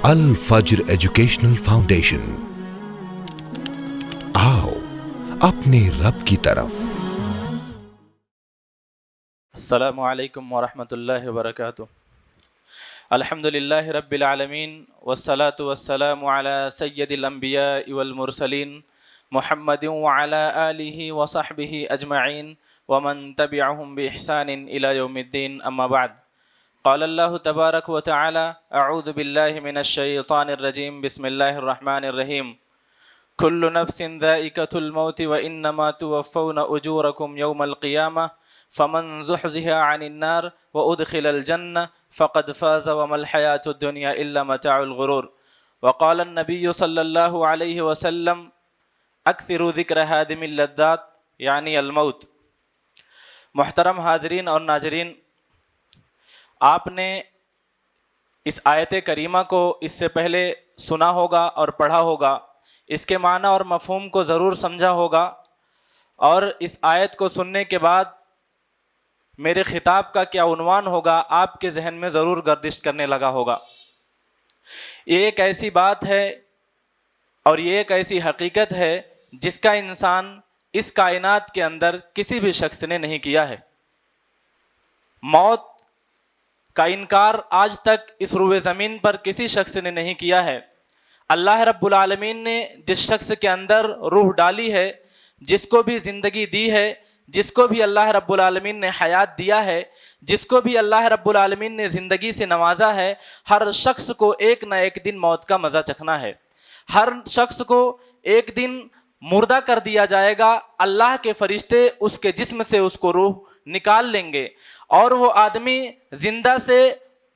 الفجر educational foundation, آؤ اپنے رب کی طرف۔ السلام علیکم ورحمۃ اللہ وبرکاتہ۔ الحمد للہ رب العالمین والصلاة والسلام علی سید الانبیاء والمرسلین محمد وعلی آلہ وصحبہ اجمعین ومن تبعهم بإحسان الى یوم الدین، اما بعد۔ قال اللہ تبارک وتعالی اعوذ باللہ من الشیطان الرجیم، بسم اللہ الرحمن الرحیم۔ کل نفس ذائقۃ الموت وانما توفون اجورکم یوم القیامہ فمن زحزح عن النار وادخل الجنہ فقد فاز وما الحیاۃ الدنیا الا متاع الغرور۔ وقال النبی صلی اللہ علیہ وسلم اکثروا ذکر ہادم اللذات یعنی الموت۔ محترم حاضرین اور ناظرین، آپ نے اس آیت کریمہ کو اس سے پہلے سنا ہوگا اور پڑھا ہوگا، اس کے معنی اور مفہوم کو ضرور سمجھا ہوگا، اور اس آیت کو سننے کے بعد میرے خطاب کا کیا عنوان ہوگا آپ کے ذہن میں ضرور گردش کرنے لگا ہوگا۔ یہ ایک ایسی بات ہے اور یہ ایک ایسی حقیقت ہے جس کا انسان اس کائنات کے اندر کسی بھی شخص نے نہیں کیا ہے۔ موت کا انکار آج تک اس روئے زمین پر کسی شخص نے نہیں کیا ہے۔ اللہ رب العالمین نے جس شخص کے اندر روح ڈالی ہے، جس کو بھی زندگی دی ہے، جس کو بھی اللہ رب العالمین نے حیات دیا ہے، جس کو بھی اللہ رب العالمین نے زندگی سے نوازا ہے، ہر شخص کو ایک نہ ایک دن موت کا مزہ چکھنا ہے۔ ہر شخص کو ایک دن مردہ کر دیا جائے گا، اللہ کے فرشتے اس کے جسم سے اس کو روح نکال لیں گے اور وہ آدمی زندہ سے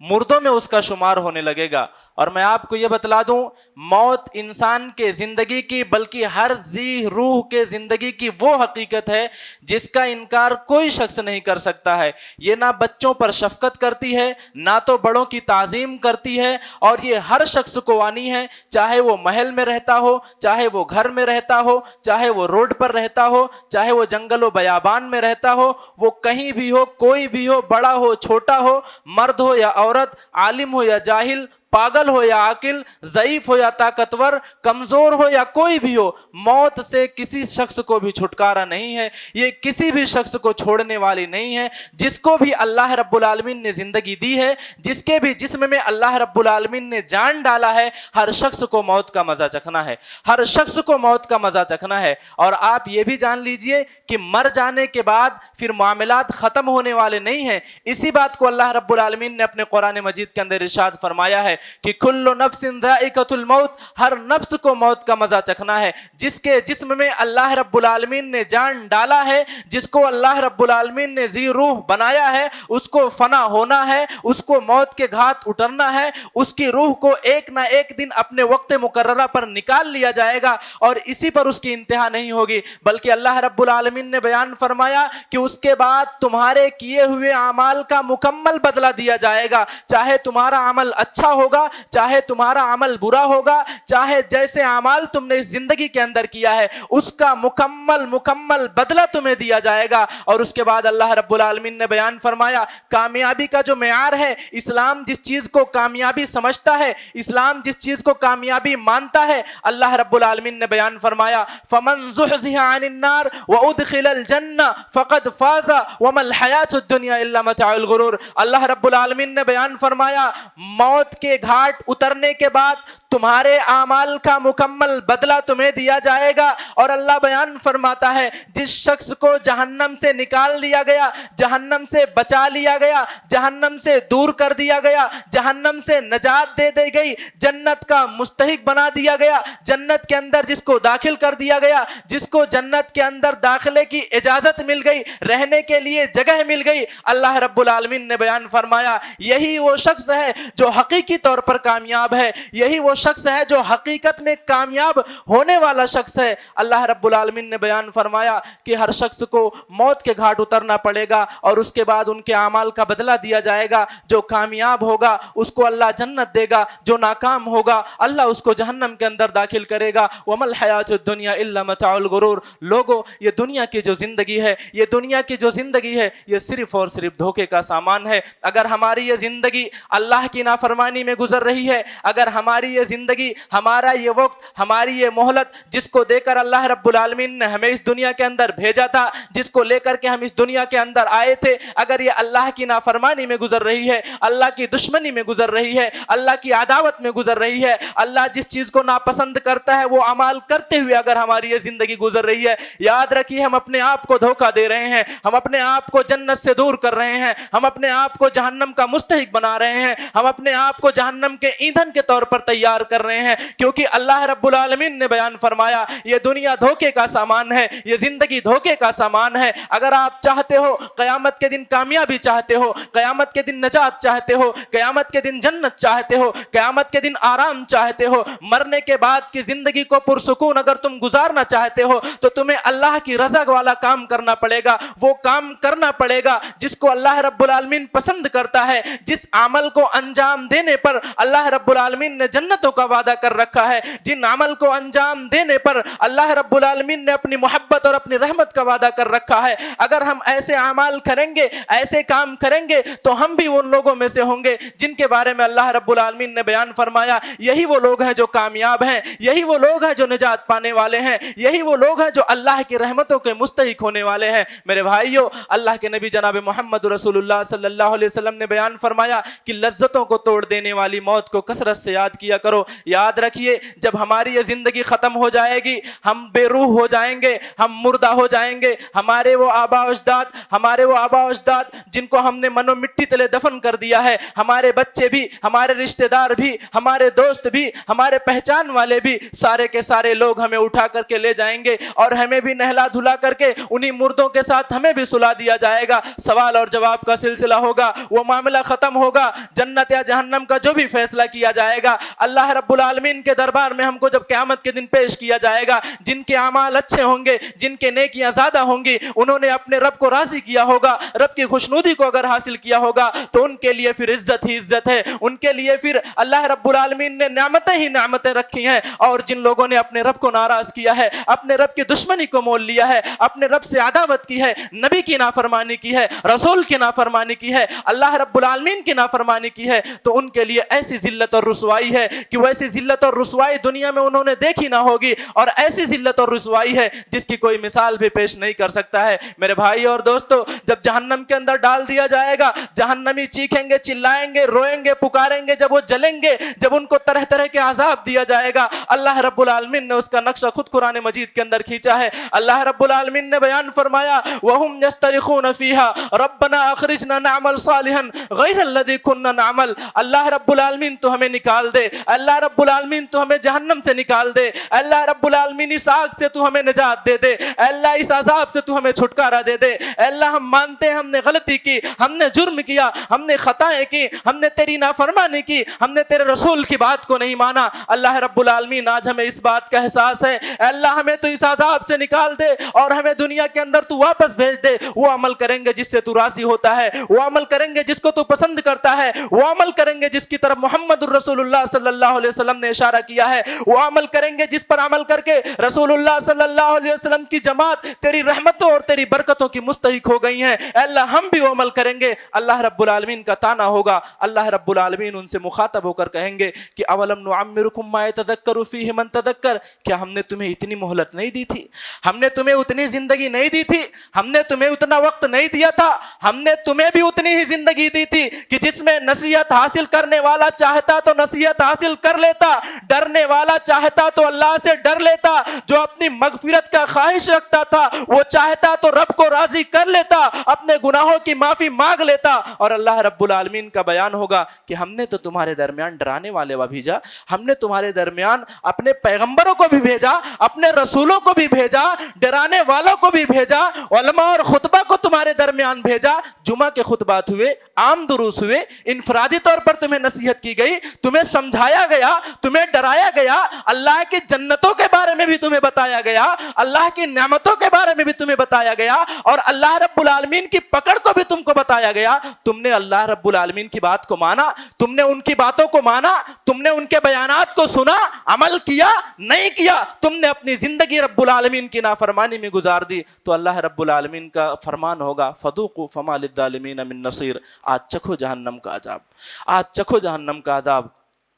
مردوں میں اس کا شمار ہونے لگے گا۔ اور میں آپ کو یہ بتلا دوں، موت انسان کے زندگی کی بلکہ ہر ذی روح کے زندگی کی وہ حقیقت ہے جس کا انکار کوئی شخص نہیں کر سکتا ہے۔ یہ نہ بچوں پر شفقت کرتی ہے، نہ تو بڑوں کی تعظیم کرتی ہے، اور یہ ہر شخص کو آنی ہے، چاہے وہ محل میں رہتا ہو، چاہے وہ گھر میں رہتا ہو، چاہے وہ روڈ پر رہتا ہو، چاہے وہ جنگل و بیابان میں رہتا ہو، وہ کہیں بھی ہو، کوئی بھی ہو، بڑا ہو چھوٹا ہو، مرد ہو یا عورت، عالم ہو یا جاہل، پاگل ہو یا عاقل، ضعیف ہو یا طاقتور، کمزور ہو یا کوئی بھی ہو، موت سے کسی شخص کو بھی چھٹکارا نہیں ہے۔ یہ کسی بھی شخص کو چھوڑنے والی نہیں ہے۔ جس کو بھی اللہ رب العالمین نے زندگی دی ہے، جس کے بھی جسم میں اللہ رب العالمین نے جان ڈالا ہے، ہر شخص کو موت کا مزہ چکھنا ہے، ہر شخص کو موت کا مزہ چکھنا ہے۔ اور آپ یہ بھی جان لیجئے کہ مر جانے کے بعد پھر معاملات ختم ہونے والے نہیں ہیں۔ اسی بات کو اللہ رب العالمین نے اپنے قرآن مجید کے اندر ارشاد فرمایا ہے کہ کل نفس ذائقۃ الموت، ہر نفس کو موت کا مزہ چکھنا ہے۔ جس کے جسم میں اللہ رب العالمین نے جان ڈالا ہے، جس کو اللہ رب العالمین نے ذی روح بنایا ہے، اس کو فنا ہونا ہے، اس کو موت کے گھاٹ اترنا ہے، اس کی روح کو ایک نہ ایک دن اپنے وقت مقررہ پر نکال لیا جائے گا، اور اسی پر اس کی انتہا نہیں ہوگی، بلکہ اللہ رب العالمین نے بیان فرمایا کہ اس کے بعد تمہارے کیے ہوئے اعمال کا مکمل بدلہ دیا جائے گا، چاہے تمہارا عمل اچھا ہوگا، چاہے تمہارا عمل برا ہوگا، چاہے جیسے اعمال تم نے اس زندگی کے اندر کیا ہے اس کا مکمل بدلہ تمہیں دیا جائے گا۔ اور اس کے بعد اللہ رب العالمین نے بیان فرمایا کامیابی کا جو معیار ہے، اسلام جس چیز کو کامیابی سمجھتا ہے، اسلام جس چیز کو کامیابی مانتا ہے، اللہ رب العالمین نے بیان فرمایا فمن زحزح عن النار وادخل الجنہ فقد فاز وما الحیاۃ الدنیا الا متاع الغرور۔ اللہ رب العالمین نے بیان فرمایا موت کے گھاٹ اترنے کے بعد تمہارے اعمال کا مکمل بدلہ تمہیں دیا جائے گا۔ اور اللہ بیان فرماتا ہے جس شخص کو جہنم سے نکال لیا گیا، جہنم سے بچا لیا گیا، جہنم سے دور کر دیا گیا، جہنم سے نجات دے دی گئی، جنت کا مستحق بنا دیا گیا، جنت کے اندر جس کو داخل کر دیا گیا، جس کو جنت کے اندر داخلے کی اجازت مل گئی، رہنے کے لیے جگہ مل گئی، اللہ رب العالمین نے بیان فرمایا یہی وہ شخص ہے جو حقیقی طور پر کامیاب ہے، یہی وہ شخص ہے جو حقیقت میں کامیاب ہونے والا شخص ہے، اللہ رب العالمین نے بیان فرمایا کہ ہر شخص کو موت کے گھاٹ اترنا پڑے گا اور اس کے بعد ان کے اعمال کا بدلہ دیا جائے گا۔ جو کامیاب ہوگا اس کو اللہ جنت دے گا، جو ناکام ہوگا اللہ اس کو جہنم کے اندر داخل کرے گا۔ وَمَا الْحَيَاةُ الدُّنْيَا إِلَّا مَتَاعُ الْغُرُورِ۔ لوگو یہ دنیا کی جو زندگی ہے، یہ دنیا کی جو زندگی ہے یہ صرف اور صرف دھوکے کا سامان ہے۔ اگر ہماری یہ زندگی اللہ کی نافرمانی میں گزر رہی ہے، اگر ہماری یہ زندگی، ہمارا یہ وقت، ہماری یہ مہلت جس کو دے کر اللہ رب العالمین نے ہمیں اس دنیا کے اندر بھیجا تھا، جس کو لے کر کے ہم اس دنیا کے اندر آئے تھے، اگر یہ اللہ کی نافرمانی میں گزر رہی ہے، اللہ کی دشمنی میں گزر رہی ہے، اللہ کی عداوت میں گزر رہی ہے، اللہ جس چیز کو ناپسند کرتا ہے وہ اعمال کرتے ہوئے اگر ہماری یہ زندگی گزر رہی ہے، یاد رکھیے ہم اپنے آپ کو دھوکہ دے رہے ہیں، ہم اپنے آپ کو جنت سے دور کر رہے ہیں، ہم اپنے آپ کو جہنم کا مستحق بنا رہے ہیں، ہم اپنے آپ کو جہنم کے ایندھن کے طور پر تیار کر رہے ہیں، کیونکہ اللہ رب العالمین نے بیان فرمایا یہ دنیا دھوکے کا سامان ہے، یہ زندگی دھوکے کا سامان ہے۔ اگر آپ چاہتے ہو قیامت کے دن کامیابی چاہتے ہو، قیامت کے دن نجات چاہتے ہو، قیامت کے دن جنت چاہتے ہو، قیامت کے دن آرام چاہتے ہو، مرنے کے بعد کی زندگی کو پرسکون اگر تم گزارنا چاہتے ہو تو تمہیں اللہ کی رضا والا کام کرنا پڑے گا، وہ کام کرنا پڑے گا جس کو اللہ رب العالمین پسند کرتا ہے، جس عمل کو انجام دینے پر اللہ رب العالمین نے جنتوں کا وعدہ کر رکھا ہے، جن عمل کو انجام دینے پر اللہ رب العالمین نے اپنی محبت اور اپنی رحمت کا وعدہ کر رکھا ہے۔ اگر ہم ایسے اعمال کریں گے، ایسے کام کریں گے تو ہم بھی ان لوگوں میں سے ہوں گے جن کے بارے میں اللہ رب العالمین نے بیان فرمایا یہی وہ لوگ ہیں جو کامیاب ہیں، یہی وہ لوگ ہیں جو نجات پانے والے ہیں، یہی وہ لوگ ہیں جو اللہ کی رحمتوں کے مستحق ہونے والے ہیں۔ میرے بھائیو، اللہ کے نبی جناب محمد رسول اللہ صلی اللہ علیہ وسلم نے بیان فرمایا کہ لذتوں کو توڑ دینے والی موت کو کثرت سے یاد کیا کرو۔ یاد رکھیے جب ہماری یہ زندگی ختم ہو جائے گی، ہم بے روح ہو جائیں گے، ہم مردہ ہو جائیں گے، ہمارے وہ آبا و اجداد جن کو ہم نے منو مٹی تلے دفن کر دیا ہے، ہمارے بچے بھی، ہمارے رشتہ دار بھی، ہمارے دوست بھی، ہمارے پہچان والے بھی، سارے کے سارے لوگ ہمیں اٹھا کر کے لے جائیں گے اور ہمیں بھی نہلا دھلا کر کے انہی مردوں کے ساتھ ہمیں بھی سلا دیا جائے گا۔ سوال اور جواب کا سلسلہ ہوگا، وہ معاملہ ختم ہوگا، جنت یا جہنم کا جو بھی فیصلہ کیا جائے گا اللہ رب العالمین کے دربار میں ہم کو جب قیامت کے دن پیش کیا جائے گا، جن کے اعمال اچھے ہوں گے، جن کے نیکیاں زیادہ ہوں گی، انہوں نے اپنے رب کو راضی کیا ہوگا، رب کی خوشنودی کو اگر حاصل کیا ہوگا تو ان کے لیے پھر عزت ہی عزت ہے، ان کے لیے پھر اللہ رب العالمین نے نعمتیں ہی نعمتیں رکھی ہیں۔ اور جن لوگوں نے اپنے رب کو ناراض کیا ہے، اپنے رب کی دشمنی کو مول لیا ہے، اپنے رب سے عداوت کی ہے، نبی کی نافرمانی کی ہے، رسول کی نافرمانی کی ہے، اللہ رب العالمین کی نافرمانی کی ہے، تو ان کے لیے ایسی ذلت اور رسوائی ہے کہ ویسی ذلت اور رسوائی دنیا میں انہوں نے دیکھی نہ ہوگی، اور ایسی ذلت اور رسوائی ہے جس کی کوئی مثال بھی پیش نہیں کر سکتا ہے۔ میرے بھائی اور دوستو، جب جہنم کے اندر ڈال دیا جائے گا، جہنمی چیخیں گے، چلائیں گے، روئیں گے، پکاریں گے، جب وہ جلیں گے، جب ان کو طرح طرح کے عذاب دیا جائے گا، اللہ رب العالمین نے اس کا نقشہ خود قرآن مجید کے اندر کھینچا ہے۔ اللہ رب العالمین نے بیان فرمایا وَهُمْ يَسْتَرِخُونَ فِيهَا رَبَّنَا أَخْرِجْنَا نَعْمَلْ صَالِحًا غَيْرَ الَّذِي كُنَّا نَعْمَلْ۔ اللہ رب العالمین تو ہمیں نکال دے، اللہ رب العالمین تو ہمیں جہنم سے نکال دے، اللہ رب العالمین اس آگ سے تو ہمیں نجات دے دے، اللہ اس عذاب سے تو ہمیں چھٹکارا دے دے۔ اللہ ہم مانتے ہیں ہم نے غلطی کی، ہم نے جرم کیا، ہم نے خطائیں کی، ہم نے تیری نافرمانی کی، ہم نے تیرے رسول کی بات کو نہیں مانا۔ اللہ رب العالمین آج ہمیں اس بات کا احساس ہے، اے اللہ ہمیں تو اس عذاب سے نکال دے اور ہمیں دنیا کے اندر تو واپس بھیج دے۔ وہ عمل کریں گے جس سے تو راضی ہوتا ہے، وہ عمل کریں گے جس کو تو پسند کرتا ہے، وہ عمل کریں گے جس کی طرف محمد الرسول اللہ صلی اللہ علیہ وسلم نے اشارہ کیا ہے، وہ عمل کریں گے جس پر عمل کر کے رسول اللہ صلی اللہ علیہ وسلم کی جماعت تیری رحمتوں اور تیری برکتوں کی مستحق ہو گئی ہیں۔ اے اللہ ہم بھی وہ عمل کریں گے۔ اللہ رب العالمین کا تانا ہوگا، اللہ رب العالمین ان سے مخاطب ہو کر کہیں گے کہ اولم نعمرکم ما یتذکر فیہ من تذکر، کیا ہم نے تمہیں اتنی مہلت نہیں دی تھی، ہم نے تمہیں اتنی زندگی نہیں دی تھی، ہم نے تمہیں اتنا وقت نہیں دیا تھا، ہم نے تمہیں بھی اتنی ہی زندگی دی تھی کہ جس میں نصیحت حاصل کرنے والا چاہتا تو نصیحت حاصل کر لیتا، ڈرنے والا چاہتا تو اللہ سے ڈر لیتا، جو اپنی مغفرت کا خواہش رکھتا تھا وہ چاہتا تو رب کو راضی کر لیتا، اپنے گناہوں کی معافی مانگ لیتا۔ اور اللہ رب العالمین کا بیان ہوگا کہ ہم نے تو تمہارے درمیان ڈرانے والے وہ بھیجا، ہم نے تمہارے درمیان اپنے پیغمبروں کو بھی بھیجا، اپنے رسولوں کو بھی بھیجا، ڈرانے والوں کو بھی بھیجا، علماء اور خطبہ کو تمہارے درمیان بھیجا، جمعہ کے خطبات ہوئے، عام دروس ہوئے، انفرادی طور پر تمہیں نصیحت کی گئی، تمہیں سمجھایا بتایا گیا, تمہیں ڈرایا گیا, اللہ کی جنتوں کے بارے میں بھی تمہیں بتایا گیا, اللہ کی نعمتوں کے بارے میں بھی تمہیں بتایا گیا, اور اللہ رب العالمین کی پکڑ کو بھی تم کو بتایا گیا. تم نے اللہ رب العالمین کی بات کو مانا, تم نے ان کی باتوں کو مانا, تم نے ان کے بیانات کو سنا, عمل کیا نہیں کیا, تم نے اپنی زندگی رب العالمین کی نافرمانی میں گزار دی, تو اللہ رب العالمین کا فرمان ہوگا فذوقوا فما للظالمین من نصیر, آج چکھو جہنم کا عذاب, آج چکھو جہنم کا عذاب.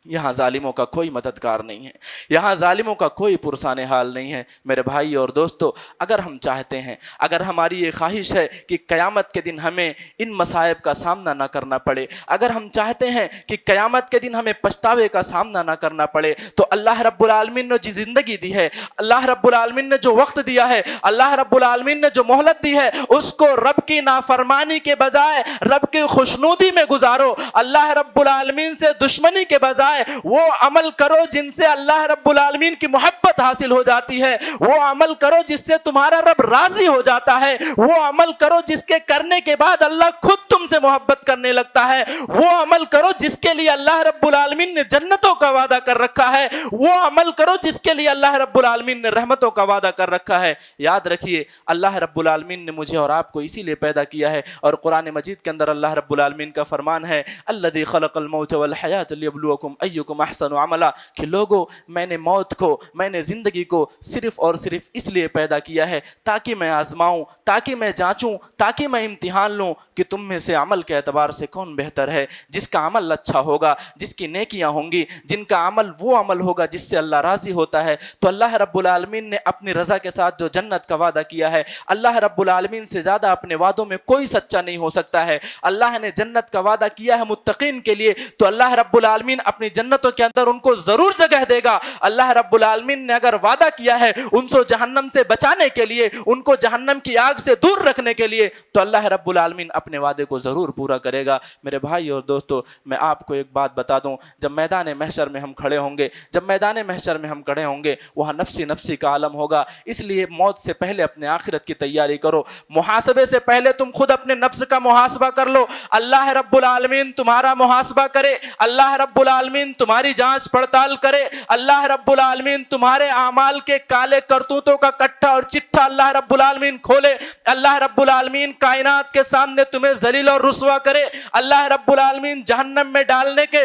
یہاں ظالموں کا کوئی مددگار نہیں ہے, یہاں ظالموں کا کوئی پرسان حال نہیں ہے. میرے بھائی اور دوستو, اگر ہم چاہتے ہیں, اگر ہماری یہ خواہش ہے کہ قیامت کے دن ہمیں ان مصائب کا سامنا نہ کرنا پڑے, اگر ہم چاہتے ہیں کہ قیامت کے دن ہمیں پچھتاوے کا سامنا نہ کرنا پڑے, تو اللہ رب العالمین نے جو زندگی دی ہے, اللہ رب العالمین نے جو وقت دیا ہے, اللہ رب العالمین نے جو مہلت دی ہے, اس کو رب کی نافرمانی کے بجائے رب کی خوشنودی میں گزارو. اللہ رب العالمین سے دشمنی کے بجائے وہ عمل کرو جن سے اللہ رب العالمین کی محبت حاصل ہو جاتی ہے, وہ عمل کرو جس سے تمہارا رب راضی ہو جاتا ہے, وہ عمل کرو جس کے کرنے کے بعد اللہ خود تم سے محبت کرنے لگتا ہے, وہ عمل کرو جس کے لیے اللہ رب العالمین نے جنتوں کا وعدہ کر رکھا ہے, وہ عمل کرو جس کے لیے اللہ رب العالمین نے رحمتوں کا وعدہ کر رکھا ہے. یاد رکھیے, اللہ رب العالمین نے مجھے اور آپ کو اسی لیے پیدا کیا ہے, اور قرآن مجید کے اندر اللہ رب العالمین کا فرمان ہے الذی خلق الموت والحیات لیبلوکم ایکم احسن عملا, کہ لوگو میں نے موت کو, میں نے زندگی کو صرف اور صرف اس لیے پیدا کیا ہے تاکہ میں آزماؤں, تاکہ میں جانچوں, تاکہ میں امتحان لوں کہ تم میں سے عمل کے اعتبار سے کون بہتر ہے, جس کا عمل اچھا ہوگا, جس کی نیکیاں ہوں گی, جن کا عمل وہ عمل ہوگا جس سے اللہ راضی ہوتا ہے. تو اللہ رب العالمین نے اپنی رضا کے ساتھ جو جنت کا وعدہ کیا ہے, اللہ رب العالمین سے زیادہ اپنے وعدوں میں کوئی سچا نہیں ہو سکتا ہے. اللہ نے جنت کا وعدہ کیا ہے متقین کے لیے, تو اللہ رب العالمین اپنی جنتوں کے اندر ان کو ضرور جگہ دے گا. اللہ رب العالمین نے اگر وعدہ کیا ہے ان کو جہنم سے بچانے کے لیے, ان کو جہنم کی آگ سے دور رکھنے کے لیے, تو اللہ رب العالمین اپنے وعدے کو ضرور پورا کرے گا. میرے بھائی اور دوستو, میں آپ کو ایک بات بتا دوں, جب میدان محشر میں ہم کھڑے ہوں گے, جب میدان محشر میں ہم کھڑے ہوں گے, وہاں نفسی نفسی کا عالم ہوگا. اس لیے موت سے پہلے اپنے آخرت کی تیاری کرو, محاسبے سے پہلے تم خود اپنے نفس کا محاسبہ کر لو. اللہ رب العالمین تمہارا محاسبہ کرے, اللہ رب العالمین تمہاری جانچ پڑتال کرے, اللہ رب العالمین تمہارے اعمال کے کالے کرتوتوں کا کٹھا اور چٹھا اللہ رب العالمین کھولے, اللہ رب العالمین کائنات کے سامنے تمہیں ذلیل اور رسوا کرے, اللہ رب العالمین جہنم میں ڈالنے کے,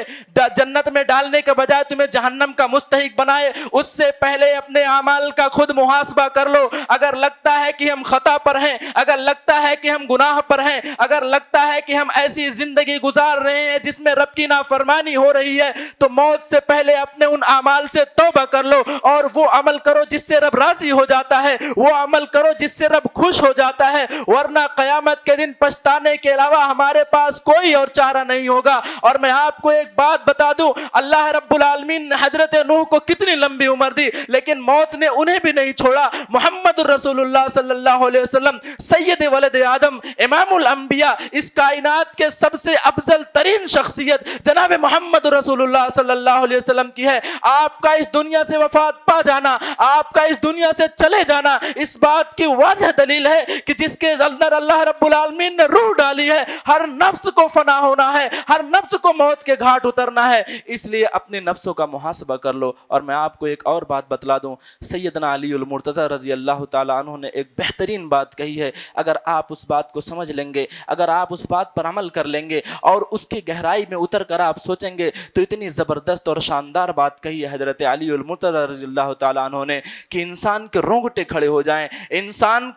جنت میں ڈالنے کے بجائے تمہیں جہنم کا مستحق بنائے. اس سے پہلے اپنے اعمال کا خود محاسبہ کر لو. اگر لگتا ہے کہ ہم خطا پر ہیں, اگر لگتا ہے کہ ہم گناہ پر ہیں, اگر لگتا ہے کہ ہم ایسی زندگی گزار رہے ہیں جس میں رب کی نافرمانی ہو رہی ہے, تو موت سے پہلے اپنے ان اعمال سے توبہ کر لو, اور وہ عمل کرو جس سے رب راضی ہو جاتا ہے, وہ عمل کرو جس سے رب خوش ہو جاتا ہے, ورنہ قیامت کے دن پچھتانے کے علاوہ ہمارے پاس کوئی اور چارہ نہیں ہوگا. اور میں آپ کو ایک بات بتا دوں, اللہ رب العالمین نے حضرت نوح کو کتنی لمبی عمر دی, لیکن موت نے انہیں بھی نہیں چھوڑا. محمد رسول اللہ صلی اللہ علیہ وسلم سید ولد آدم, امام الانبیاء, اس کائنات کے سب سے افضل ترین شخصیت جناب محمد رسول اللہ صلی اللہ علیہ وسلم کی ہے. آپ کا اس دنیا سے وفات پا جانا, آپ کا اس دنیا سے چلے جانا, اس بات کی واضح دلیل ہے کہ جس کے اندر اللہ رب العالمین نے روح ڈالی ہے, ہر نفس کو فنا ہونا ہے, ہر نفس کو موت کے گھاٹ اترنا ہے. اس لیے اپنے نفسوں کا محاسبہ کر لو. اور میں آپ کو ایک اور بات بتلا دوں, سیدنا علی المرتضی رضی اللہ تعالیٰ عنہ نے ایک بہترین بات کہی ہے. اگر آپ اس بات کو سمجھ لیں گے, اگر آپ اس بات پر عمل کر لیں گے اور اس کی گہرائی میں اتر کر آپ سوچیں گے, تو اتنی زبردست اور شاندار بات کہی ہے حضرت علی المرتضی رضی اللہ تعالیٰ عنہ نے کہ انسان کے رونگٹے کھڑے ہو جائیں. انسان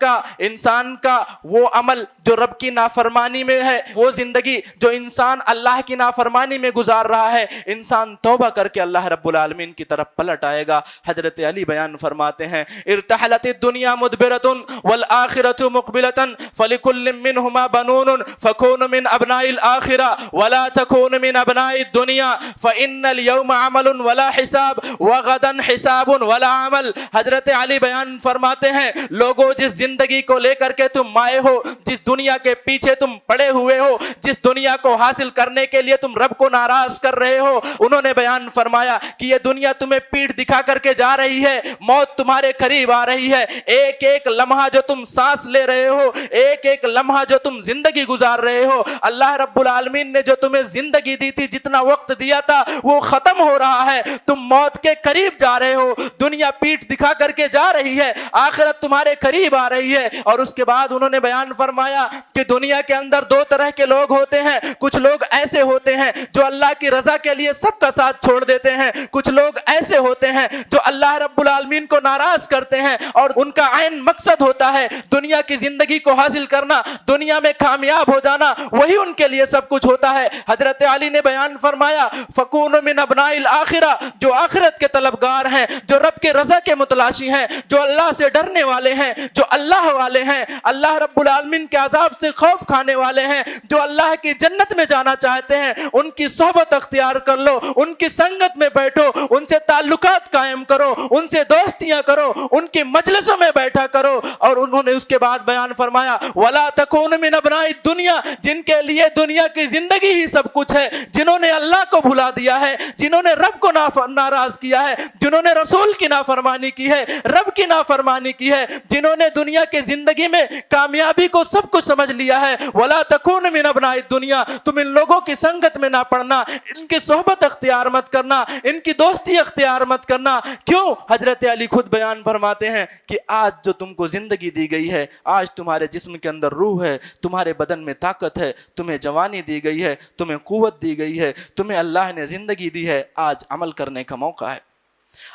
کا وہ عمل جو رب کی نافرمانی میں ہے, وہ زندگی جو انسان اللہ کی نافرمانی میں گزار رہا ہے, انسان توبہ کر کے اللہ رب العالمین کی طرف پلٹ آئے گا. حضرت علی بیان فرماتے ہیں ارتحلت الدنیا مدبرۃ والآخرۃ مقبلۃ فلکل منہما بنون فکون من ابناء الآخرہ ولا تکون من ابناء الدنیا فإن اليوم عمل ولا حساب وغدا حساب ولا عمل. حضرت علی بیان فرماتے ہیں لوگوں, جس زندگی کو لے کر کے تم آئے ہو, جس دنیا کے پیچھے تم پڑے ہوئے ہو, جس دنیا کو حاصل کرنے کے لیے تم رب کو ناراض کر رہے ہو, انہوں نے بیان فرمایا کہ یہ دنیا تمہیں پیٹھ دکھا کر کے جا رہی ہے, موت تمہارے قریب آ رہی ہے. ایک ایک لمحہ جو تم سانس لے رہے ہو, ایک ایک لمحہ جو تم زندگی گزار رہے ہو, اللہ رب العالمین نے جو تمہیں زندگی دی تھی, جتنا وقت دیا تھا, وہ ختم ہو رہا ہے، تم موت کے قریب جا رہے ہو، دنیا پیٹھ دکھا کر کے جا رہی ہے، آخرت تمہارے قریب آ رہی ہے۔ اور اس کے بعد انہوں نے بیان فرمایا کہ دنیا کے اندر دو طرح کے لوگ ہوتے ہیں، کچھ لوگ ایسے ہوتے ہیں جو اللہ کی رضا کے لیے سب کا ساتھ چھوڑ دیتے ہیں، کچھ لوگ ایسے ہوتے ہیں جو اللہ رب العالمین کو ناراض کرتے ہیں اور ان کا عین مقصد ہوتا ہے دنیا کی زندگی کو حاصل کرنا، دنیا میں کامیاب ہو جانا، وہی ان کے لیے سب کچھ ہوتا ہے۔ حضرت علی نے بیان فرمایا فَكُونُوا مِنْ أَبْنَاءِ الْآخِرَةِ، جو آخرت کے طلبگار ہیں، جو رب کے رضا کے متلاشی ہیں، جو اللہ سے ڈرنے والے ہیں، جو اللہ والے ہیں، اللہ رب العالمین کے عذاب سے خوف کھانے والے ہیں، جو اللہ کی جنت میں جانا چاہتے ہیں، ان کی صحبت اختیار کر لو، ان کی سنگت میں بیٹھو، ان سے تعلقات قائم کرو، ان سے دوستیاں کرو، ان کی مجلسوں میں بیٹھا کرو۔ اور انہوں نے اس کے بعد بیان فرمایا وَلَا تَكُونُوا مِنْ أَبْنَاءِ الدُّنْيَا، جن کے لیے دنیا کی زندگی ہی سب کچھ ہے، جنہوں نے اللہ کو بھلا دیا ہے، جنہوں نے رب کو ناراض کیا ہے، جنہوں نے رسول کی نافرمانی کی ہے، رب کی نافرمانی کی ہے، جنہوں نے دنیا کی زندگی میں کامیابی کو سب کچھ سمجھ لیا ہے۔ وَلَا تَكُونُوا مِنْ أَبْنَاءِ الدُّنْيَا، تم ان لوگوں کی سنگت میں نہ پڑنا، ان کی صحبت اختیار مت کرنا، ان کی دوستی اختیار مت کرنا۔ کیوں؟ حضرت علی خود بیان فرماتے ہیں کہ آج جو تم کو زندگی دی گئی ہے، آج تمہارے جسم کے اندر روح ہے، تمہارے بدن میں طاقت ہے، تمہیں جوانی دی گئی ہے، تمہیں قوت دی گئی ہے، تمہیں اللہ نے زندگی دی ہے، آج عمل کرنے کا موقع ہے،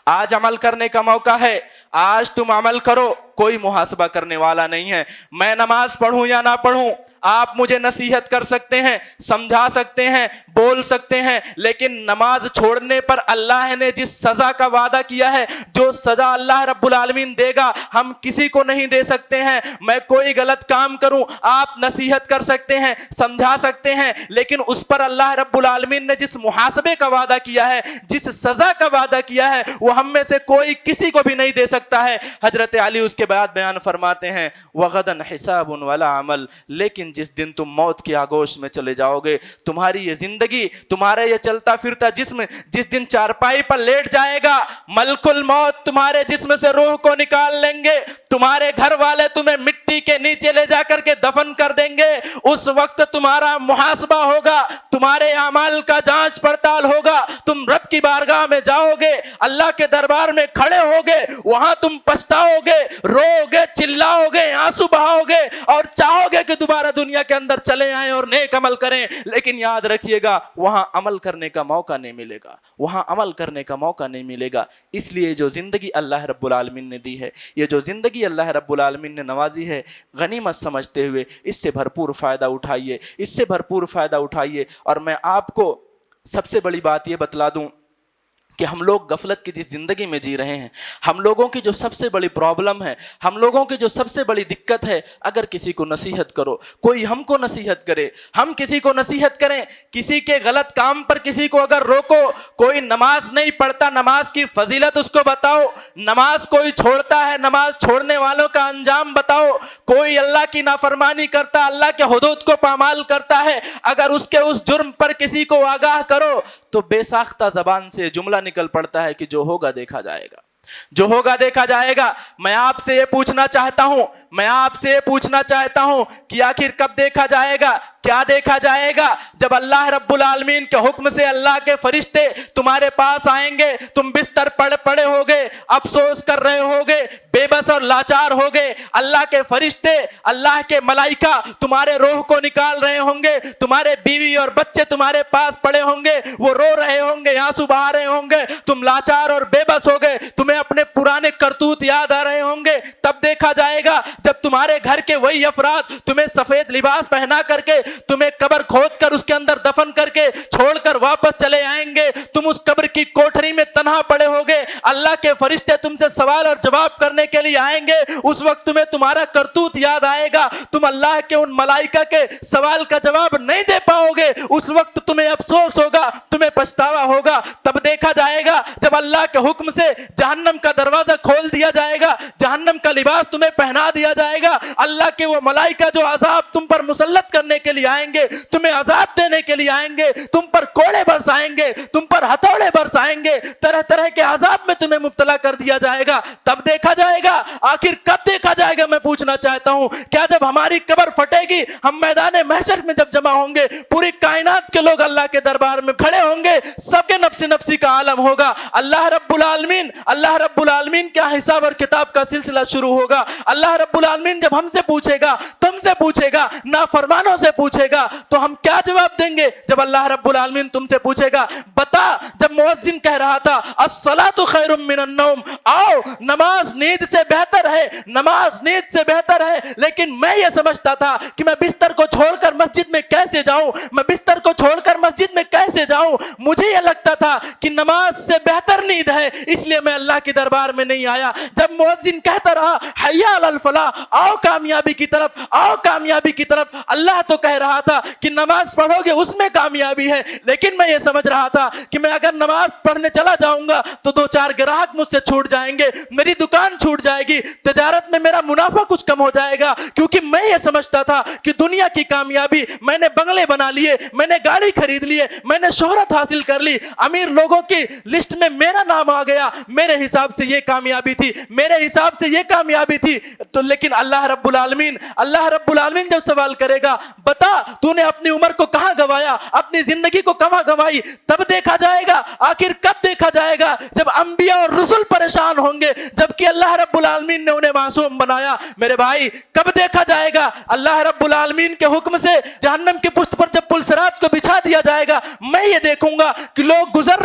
آج عمل کرنے کا موقع ہے، آج تم عمل کرو، کوئی محاسبہ کرنے والا نہیں ہے۔ میں نماز پڑھوں یا نہ پڑھوں، آپ مجھے نصیحت کر سکتے ہیں، سمجھا سکتے ہیں، بول سکتے ہیں، لیکن نماز چھوڑنے پر اللہ نے جس سزا کا وعدہ کیا ہے، جو سزا اللہ رب العالمین دے گا، ہم کسی کو نہیں دے سکتے ہیں۔ میں کوئی غلط کام کروں، آپ نصیحت کر سکتے ہیں، سمجھا سکتے ہیں، لیکن اس پر اللہ رب العالمین نے جس محاسبے کا وعدہ کیا ہے، جس سزا کا وعدہ کیا ہے، وہ ہم میں سے کوئی کسی کو بھی نہیں دے سکتا ہے۔ حضرت علی اس کے بعد بیان فرماتے ہیں وَغَدًا حِسَابٌ وَلَا عَمَلٌ، لیکن جس دن تم موت کی آگوش میں چلے جاؤ گے، تمہاری یہ زندگی، تمہارا یہ چلتا پھرتا جسم جس دن چارپائی پر لیٹ جائے گا، ملک الموت تمہارے جسم سے روح کو نکال لیں گے، تمہارے گھر والے تمہیں مٹی کے نیچے لے جا کر کے دفن کر دیں گے، اس وقت تمہارا محاسبہ ہوگا، تمہارے اعمال کا جانچ پڑتال ہوگا، تم رب کی بارگاہ میں جاؤ گے، اللہ کے دربار میں کھڑے ہوگے، وہاں تم پچھتاؤ گے، رو گے، چلاؤ گے، آنسو بہاؤ گے اور چاہو گے کہ دوبارہ دنیا کے اندر چلے آئیں اور نیک عمل کریں، لیکن یاد رکھیے گا وہاں عمل کرنے کا موقع نہیں ملے گا، وہاں عمل کرنے کا موقع نہیں ملے گا۔ اس لیے جو زندگی اللہ رب العالمین نے دی ہے، یہ جو زندگی اللہ رب العالمین نے نوازی ہے، غنیمت سمجھتے ہوئے اس سے بھرپور فائدہ اٹھائیے، اس سے بھرپور فائدہ اٹھائیے۔ اور میں آپ کو سب سے بڑی بات یہ بتلا دوں کہ ہم لوگ غفلت کی جس زندگی میں جی رہے ہیں، ہم لوگوں کی جو سب سے بڑی پرابلم ہے، ہم لوگوں کی جو سب سے بڑی دقت ہے، اگر کسی کو نصیحت کرو، کوئی ہم کو نصیحت کرے، ہم کسی کو نصیحت کریں، کسی کے غلط کام پر کسی کو اگر روکو، کوئی نماز نہیں پڑھتا، نماز کی فضیلت اس کو بتاؤ، نماز کوئی چھوڑتا ہے، نماز چھوڑنے والوں کا انجام بتاؤ، کوئی اللہ کی نافرمانی کرتا، اللہ کے حدود کو پامال کرتا ہے، اگر اس کے اس جرم پر کسی کو آگاہ کرو تو بے ساختہ زبان سے جملہ نکل پڑتا ہے کہ جو ہوگا دیکھا جائے گا، جو ہوگا دیکھا جائے گا۔ میں آپ سے یہ پوچھنا چاہتا ہوں کہ آخر کب دیکھا جائے گا؟ کیا دیکھا جائے گا؟ جب اللہ رب العالمین کے حکم سے اللہ کے فرشتے تمہارے پاس آئیں گے، تم بستر پڑے ہوگے، افسوس کر رہے ہوگے، بے بس اور لاچار ہوگے، اللہ کے فرشتے، اللہ کے ملائکہ تمہارے روح کو نکال رہے ہوں گے، تمہارے بیوی اور بچے تمہارے پاس پڑے ہوں گے، وہ رو رہے ہوں گے، آنسو بہا رہے ہوں گے، تم لاچار اور بے بس ہوگے، تمہیں اپنے پرانے کرتوت یاد آ رہے ہوں گے۔ تب دیکھا جائے گا جب تمہارے گھر کے وہی افراد تمہیں سفید لباس پہنا کر کے، تمہیں قبر کھود کر اس کے اندر دفن کر کے چھوڑ کر واپس چلے آئیں گے، تم اس قبر کی کوٹھری میں تنہا پڑے ہوگے، اللہ کے فرشتے تم سے سوال اور جواب کرنے کے لیے آئیں گے، اس وقت تمہیں تمہارا کرتوت یاد آئے گا، تم اللہ کے ان ملائکہ کے سوال کا جواب نہیں دے پاؤ گے، اس وقت تمہیں افسوس ہوگا، تمہیں پچھتاوا ہوگا۔ تب دیکھا جائے گا جب اللہ کے حکم سے جہنم کا دروازہ کھول دیا جائے گا، جہنم کا لباس تمہیں پہنا دیا جائے گا، اللہ کے وہ ملائکہ جو عذاب تم پر مسلط کرنے کے لیے لیے آئیں گے, تمہیں عذاب دینے کے لیے آئیں گے, تم پر کوڑے برسائیں گے, تم پر ہتھوڑے برسائیں گے, طرح طرح کے عذاب میں تمہیں مبتلا کر دیا جائے گا. تب دیکھا جائے گا. آخر کب دیکھا جائے گا میں پوچھنا چاہتا ہوں. کیا جب ہماری قبر پھٹے گی, ہم میدان محشر میں جب جمع ہوں گے, پوری کائنات کے لوگ اللہ کے دربار میں کھڑے ہوں گے, سب کے نفسی نفسی کا عالم ہوگا, اللہ رب العالمین کیا حساب اور کتاب کا سلسلہ شروع ہوگا. اللہ رب العالمین جب ہم سے پوچھے گا, تم سے پوچھے گا, نافرمانوں سے پوچھے گا, تو ہم کیا جواب دیں گے؟ جب اللہ رب العالمین تم سے پوچھے گا, بتا جب مؤذن کہہ رہا تھا الصلاۃ خیر من النوم, آؤ نماز نیند سے بہتر ہے, نماز نیند سے بہتر ہے, لیکن میں یہ سمجھتا تھا کہ میں بستر کو چھوڑ کر مسجد میں کیسے جاؤں, میں بستر کو چھوڑ کر مسجد میں کیسے جاؤں, مجھے یہ لگتا تھا کہ نماز سے بہتر نیند ہے, اس لیے میں اللہ کے دربار میں نہیں آیا. جب مؤذن کہتا رہا حی علی الفلاح, آؤ کامیابی کی طرف, آؤ کامیابی کی طرف, اللہ تو کہہ رہا تھا کہ نماز پڑھو گے اس میں کامیابی ہے, لیکن میں یہ سمجھ رہا تھا کہ میں اگر نماز پڑھنے چلا جاؤں گا تو دو چار گراہک مجھ سے چھوٹ جائیں گے, میری دکان چھوٹ جائے گی, تجارت میں میرا منافع کچھ کم ہو جائے گا, کیونکہ میں یہ سمجھتا تھا کہ دنیا کی کامیابی, میں نے بنگلے بنا لیے, میں نے گاڑی خرید لیے, میں نے شہرت حاصل کر لی, امیر لوگوں کی لسٹ میں میرا نام آ گیا, میرے حساب سے یہ کامیابی تھی, میرے حساب سے یہ کامیابی تھی. تو لیکن اللہ رب العالمین جب سوال کرے گا, بتا تو نے اپنی عمر کو کہاں گوایا, اپنی زندگی کو کہاں گوائی, تب دیکھا جائے گا. آخر کب دیکھا جائے گا؟ جب انبیاء اور رسول پریشان ہوں گے, جبکہ اللہ رب العالمین نے انہیں معصوم بنایا. میرے بھائی کب دیکھا جائے گا؟ اللہ رب العالمین کے حکم سے جہنم کی پشت پر جب پل صراط کو بچھا دیا جائے گا, میں یہ دیکھوں گا کہ لوگ گزر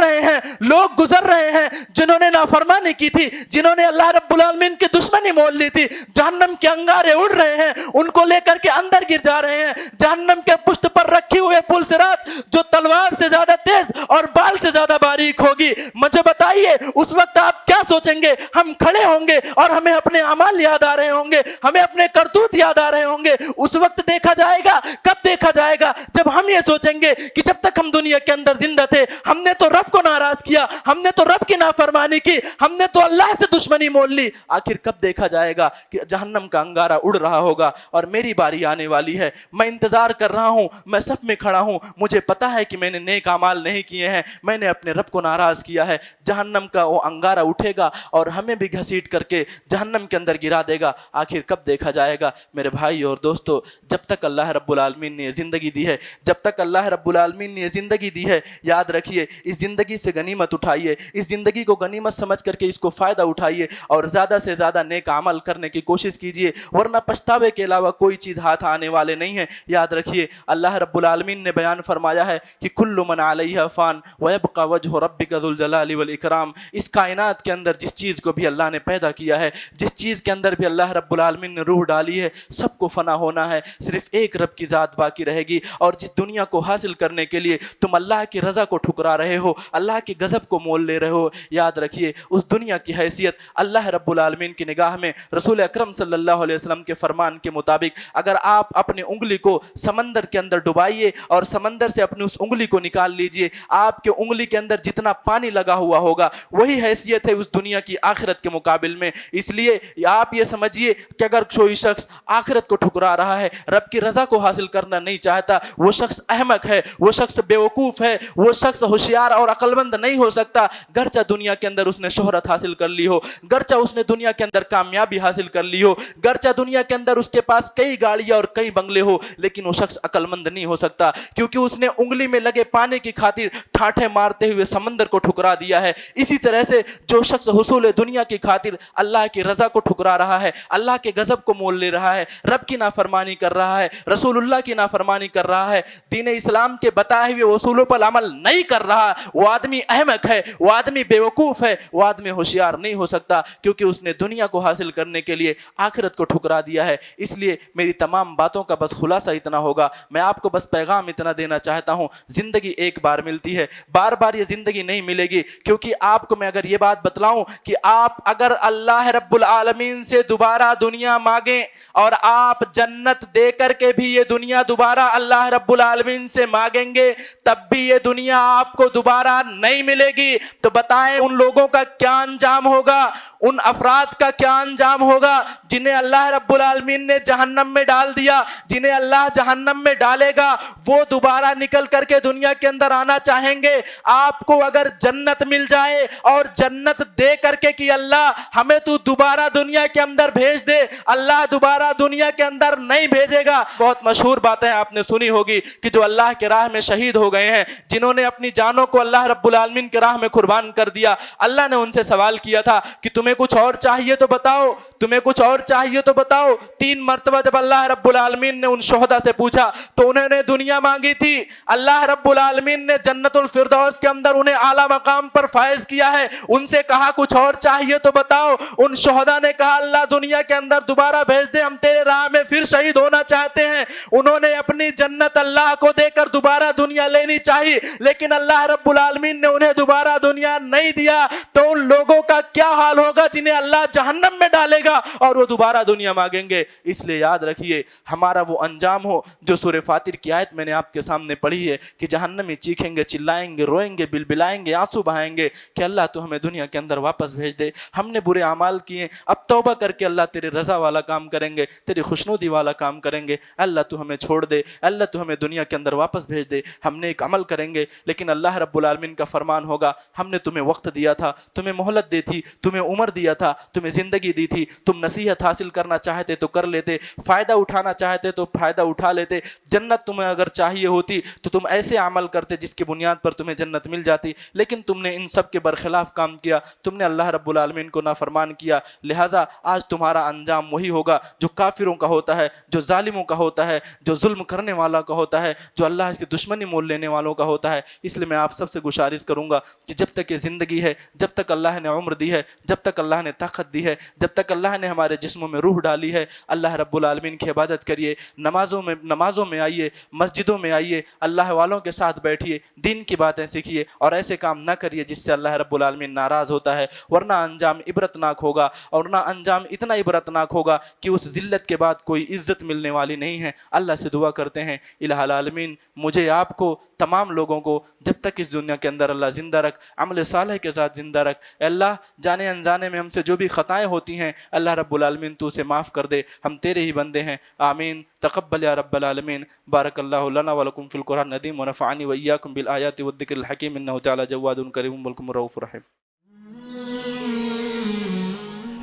رہے ہیں جنہوں نے نافرمانی کی تھی, جنہوں نے اللہ رب العالمین کی دشمنی مول لی تھی, جہنم کے انگارے اڑ رہے ہیں, ان کو لے کر کے اندر گر جا رہے ہیں. جہنم کے پشت پر رکھی ہوئے پل صراط جو تلوار سے زیادہ تیز اور بال سے زیادہ باریک ہوگی, مجھے بتائیے اس وقت آپ کیا سوچیں گے؟ ہم کھڑے ہوں گے اور ہمیں اپنے اعمال یاد آ رہے ہوں گے, ہمیں اپنے کرتوت یاد آ رہے ہوں گے. اس وقت دیکھا جائے گا. کب دیکھا جائے گا؟ جب ہم یہ سوچیں گے کہ جب تک ہم دنیا کے اندر زندہ تھے, ہم نے تو رب کو ناراض کیا, ہم نے تو رب کی نافرمانی کی, ہم نے تو اللہ سے دشمنی مول لی. آخر کب دیکھا جائے گا کہ جہنم کا انگارہ اڑ رہا ہوگا اور میری باری آنے والی ہے, میں انتظار کر رہا ہوں, میں صف میں کھڑا ہوں, مجھے پتا ہے کہ میں نے نیک اعمال نہیں کیے ہیں, میں نے اپنے رب کو ناراض کیا ہے. جہنم کا وہ انگارہ اٹھے گا اور ہمیں بھی گھسیٹ کر کے جہنم کے اندر گرا دے گا. آخر کب دیکھا جائے گا؟ میرے بھائی اور دوستو, جب تک اللہ رب العالمین نے زندگی دی ہے, جب تک اللہ رب العالمین نے زندگی دی ہے, یاد رکھیے اس زندگی سے غنیمت اٹھائیے, اس زندگی کو غنیمت سمجھ کر کے اس کو فائدہ اٹھائیے اور زیادہ سے زیادہ نیک عمل کرنے کی کوشش کیجیے, ورنہ پچھتاوے کے علاوہ کوئی چیز ہاتھ آنے والے نہیں ہیں. یاد رکھیے اللہ رب العالمین نے بیان فرمایا ہے کہ کل من علیہا فان ویبقى وجہ ربک ذو الجلال والاکرام. اس کائنات کے اندر جس چیز کو بھی اللہ نے پیدا کیا ہے, جس چیز کے اندر بھی اللہ رب العالمین نے روح ڈالی ہے, سب کو فنا ہونا ہے, صرف ایک رب کی ذات باقی رہے گی. اور جس دنیا کو حاصل کرنے کے لیے تم اللہ کی رضا کو ٹھکرا رہے ہو, اللہ کے غضب کو مول لے رہے ہو, یاد رکھیے اس دنیا کی حیثیت اللہ رب العالمین کی نگاہ میں رسول اکرم صلی اللہ علیہ وسلم کے فرمان کے مطابق, اگر آپ اپنی انگلی کو سمندر کے اندر ڈبائیے اور سمندر سے اپنی اس انگلی کو نکال لیجئے, آپ کے انگلی کے اندر جتنا پانی لگا ہوا ہوگا وہی حیثیت ہے اس دنیا کی آخرت کے مقابل میں. اس لیے آپ یہ سمجھیے کہ اگر کوئی شخص آخرت کو ٹھکرا رہا ہے, رب کی رضا کو حاصل کرنا نہیں چاہتا, وہ شخص احمق ہے, وہ شخص بیوقوف ہے, وہ شخص ہوشیار اور عقل مند نہیں ہو سکتا. گرچہ دنیا کے اندر اس نے شہرت حاصل کر لی ہو, گرچہ اس نے دنیا کے اندر کامیابی حاصل کر لی ہو, گرچہ دنیا کے اندر اس کے پاس کئی گاڑیاں اور کئی بنگلے ہو, لیکن وہ شخص عقل مند نہیں ہو سکتا, کیونکہ اس نے انگلی میں لگے پانی کی خاطر ٹھاٹھے مارتے ہوئے سمندر کو ٹھکرا دیا ہے. اسی طرح سے جو شخص حصول دنیا کی خاطر اللہ کی رضا کو ٹھکرا رہا ہے, اللہ کے غضب کو مول لے رہا ہے, رب کی نافرمانی کر رہا ہے, رسول اللہ کی نافرمانی کر رہا ہے, دین اسلام کے بتائے ہوئے اصولوں پر عمل نہیں کر رہا, وہ آدمی احمق ہے, وہ آدمی بیوقوف ہے, وہ آدمی ہوشیار نہیں ہو سکتا, کیونکہ اس نے دنیا کو حاصل کرنے کے لیے آخرت کو ٹھکرا دیا ہے. اس لیے میری تمام باتوں کا بس خلاصہ اتنا ہوگا, میں آپ کو بس پیغام اتنا دینا چاہتا ہوں, زندگی ایک بار بار ملتی ہے, بار بار یہ زندگی نہیں ملے گی. کیونکہ آپ کو میں اگر یہ بات بتلاؤں کہ آپ اگر اللہ رب العالمین سے دوبارہ دنیا مانگیں اور آپ جنت دے کر کے بھی یہ دنیا دوبارہ اللہ رب العالمین سے مانگیں گے تب بھی یہ دنیا آپ کو دوبارہ نہیں ملے گی, تو بتائیں ان لوگوں کا کیا انجام ہوگا, ان افراد کا کیا انجام ہوگا جنہیں اللہ رب العالمین نے جہنم میں ڈال دیا. جنہیں اللہ جہنم میں ڈالے گا وہ دوبارہ نکل کر کے دنیا کے اندر آنا چاہیں گے. آپ کو اگر جنت مل جائے اور جنت دے کر کے کہ اللہ ہمیں تو دوبارہ دنیا کے اندر بھیج دے, اللہ دوبارہ دنیا کے اندر نہیں بھیجے گا. بہت مشہور باتیں آپ نے سنی ہوگی کہ جو اللہ کے راہ میں شہید ہو گئے ہیں, جنہوں نے اپنی جانوں کو اللہ رب العالمین کے راہ میں قربان کر دیا, اللہ نے ان سے سوال کیا تھا کہ تمہیں کچھ اور چاہیے تو بتاؤ, تمہیں کچھ اور چاہیے تو بتاؤ. 3 مرتبہ جب اللہ رب العالمین نے ان شہداء سے پوچھا تو انہوں نے دنیا مانگی تھی. اللہ رب العالمین نے جنت الفردوس کے اندر انہیں اعلیٰ مقام پر فائز کیا ہے. ان سے کہا کچھ اور چاہیے تو بتاؤ. ان شہداء نے کہا اللہ دنیا کے اندر دوبارہ بھیج دے, ہم تیرے راہ میں پھر شہید ہونا چاہتے ہیں. انہوں نے اپنی جنت اللہ کو دے کر دوبارہ دنیا لینی چاہی, لیکن اللہ رب العالمین نے انہیں دوبارہ دنیا نہیں دیا. تو ان لوگوں کا کیا حال ہوگا جنہیں اللہ جہنم میں ڈالے گا اور وہ دوبارہ دنیا مانگیں گے. اس لیے یاد رکھیے ہمارا وہ انجام ہو جو سورہ فاطر کی آیت میں نے آپ کے سامنے پڑھی ہے کہ جہنمی چیخیں گے, چلائیں گے, روئیں گے, بلبلائیں گے, آنسو بہائیں گے کہ اللہ تو ہمیں دنیا کے اندر واپس بھیج دے, ہم نے برے اعمال کیے, اب توبہ کر کے اللہ تیرے رضا والا کام کریں گے, تیری خوشنودی والا کام کریں گے, اللہ تو ہمیں چھوڑ دے, اللہ تو ہمیں دنیا کے اندر واپس بھیج دے, ہم نے ایک عمل کریں گے. لیکن اللہ رب العالمین کا فرمان ہوگا ہم نے تمہیں وقت دیا تھا, تمہیں مہلت دی تھی, تمہیں عمر دیا تھا, تمہیں زندگی دی تھی, تم نصیحت حاصل کرنا چاہتے تو کر لیتے, فائدہ اٹھانا چاہتے تو فائدہ اٹھا لیتے, جنت تمہیں اگر چاہیے ہوتی تو تم ایسے عمل کرتے جس کی بنیاد پر تمہیں جنت مل جاتی. لیکن تم نے ان سب کے برخلاف کام کیا, تم نے اللہ رب العالمین کو نافرمان کیا, لہٰذا آج تمہارا انجام وہی ہوگا جو کافروں کا ہوتا ہے, جو ظالموں کا ہوتا ہے, جو ظلم کرنے والا کا ہوتا ہے, جو اللہ کی دشمنی مول لینے والوں کا ہوتا ہے. اس لیے میں آپ سب سے گزارش کروں گا کہ جب تک یہ زندگی ہے, جب تک اللہ نے عمر دی ہے, جب تک اللہ نے طاقت دی ہے, جب تک اللہ نے ہمارے جسموں میں روح ڈالی ہے, اللہ رب العالمین کی عبادت کریے, نمازوں میں آئیے, مسجدوں میں آئیے, اللہ والوں کے ساتھ بیٹھیے, دین کی باتیں سیکھیے اور ایسے کام نہ کریے جس سے اللہ رب العالمین ناراض ہوتا ہے, ورنہ انجام عبرتناک ہوگا, اور نہ انجام اتنا عبرتناک ہوگا کہ اس ذلت کے بعد کوئی عزت ملنے والی نہیں ہے. اللہ سے دعا کرتے ہیں الہ العالمین مجھے, آپ کو, تمام لوگوں کو جب تک اس دنیا کے اندر اللہ زندہ رکھ, عمل صالح کے ساتھ زندہ رکھ. اے اللہ جانے انجانے میں ہم سے جو بھی خطائیں ہوتی ہیں اللہ رب العالمین تو اسے معاف کر دے, ہم تیرے ہی بندے ہیں. آمین. تقبل یا رب العالمین. بارک اللہ لنا ولکم فی القرآن العظیم ونفعنی وإیاکم بالآیات والذکر الحکیم انہ تعالی جواد کریم ملکم رؤوف رحیم.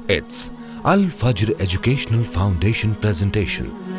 It's Al Fajr Educational Foundation presentation.